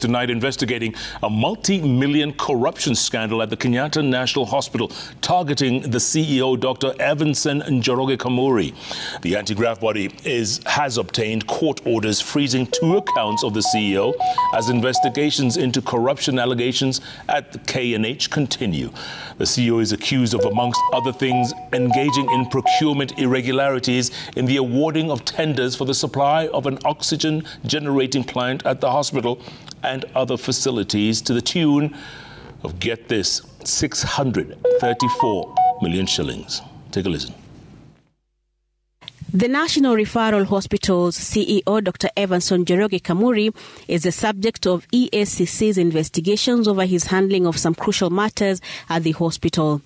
tonight investigating a multi-million corruption scandal at the Kenyatta National Hospital targeting the CEO, Dr. Evanson Njoroge Kamuri. The anti-graft body has obtained court orders freezing 2 accounts of the CEO as investigations into corruption allegations at the KNH continue. The CEO is accused of, amongst other things, engaging in procurement irregularities in the awarding of tenders for the supply of an oxygen generating plant at the hospital and other facilities to the tune of, get this, 634 million shillings. Take a listen. The National Referral Hospital's CEO, Dr. Evanson Njoroge Kamuri, is the subject of EACC's investigations over his handling of some crucial matters at the hospital.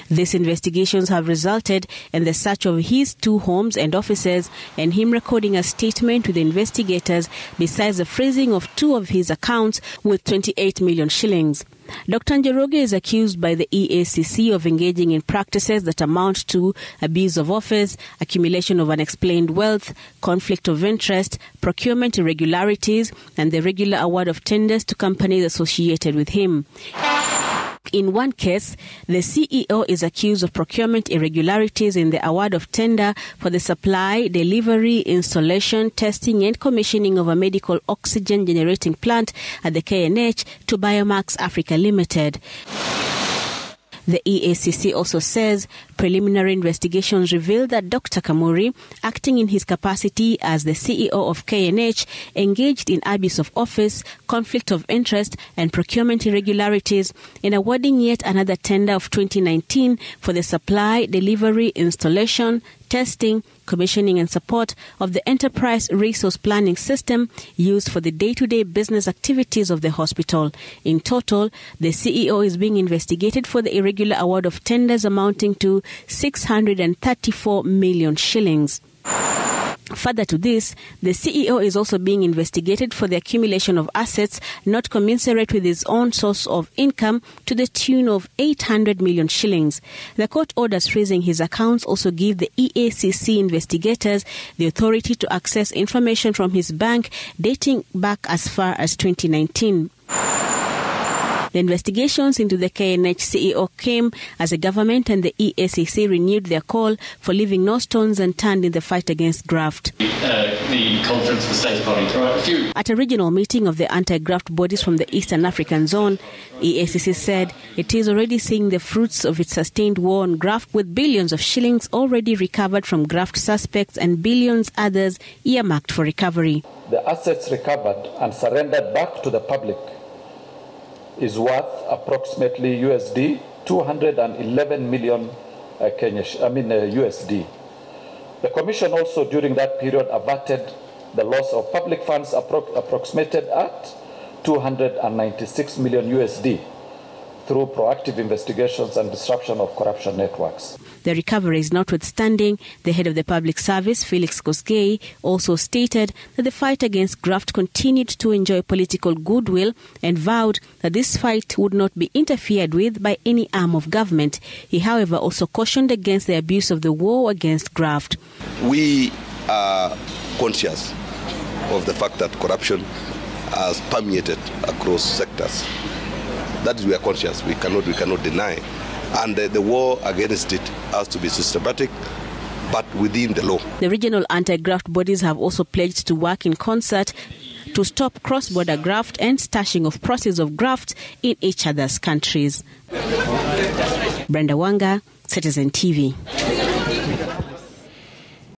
These investigations have resulted in the search of his 2 homes and offices and him recording a statement with investigators, besides the freezing of 2 of his accounts with 28 million shillings. Dr. Njoroge is accused by the EACC of engaging in practices that amount to abuse of office, accumulation of unexplained wealth, conflict of interest, procurement irregularities, and the regular award of tenders to companies associated with him. In one case, the CEO is accused of procurement irregularities in the award of tender for the supply, delivery, installation, testing and commissioning of a medical oxygen generating plant at the KNH to Biomax Africa Limited. The EACC also says preliminary investigations reveal that Dr. Kamuri, acting in his capacity as the CEO of KNH, engaged in abuse of office, conflict of interest and procurement irregularities in awarding yet another tender of 2019 for the supply, delivery, installation, testing, commissioning and support of the enterprise resource planning system used for the day-to-day business activities of the hospital. In total, the CEO is being investigated for the irregular award of tenders amounting to 634 million shillings. Further to this, the CEO is also being investigated for the accumulation of assets not commensurate with his own source of income to the tune of 800 million shillings. The court orders freezing his accounts also give the EACC investigators the authority to access information from his bank dating back as far as 2019. The investigations into the KNH CEO came as the government and the EACC renewed their call for leaving no stones unturned in the fight against graft. The conference was stated body. At a regional meeting of the anti-graft bodies from the Eastern African zone, EACC said it is already seeing the fruits of its sustained war on graft, with billions of shillings already recovered from graft suspects and billions others earmarked for recovery. The assets recovered and surrendered back to the public is worth approximately USD 211 million USD. The Commission also during that period averted the loss of public funds approximated at 296 million USD through proactive investigations and disruption of corruption networks. The recoveries notwithstanding, the head of the public service, Felix Kosgei, also stated that the fight against graft continued to enjoy political goodwill and vowed that this fight would not be interfered with by any arm of government. He, however, also cautioned against the abuse of the war against graft. We are conscious of the fact that corruption has permeated across sectors. That is, we are conscious. We cannot deny. And the war against it has to be systematic, but within the law. The regional anti-graft bodies have also pledged to work in concert to stop cross-border graft and stashing of proceeds of graft in each other's countries. Brenda Wanga, Citizen TV.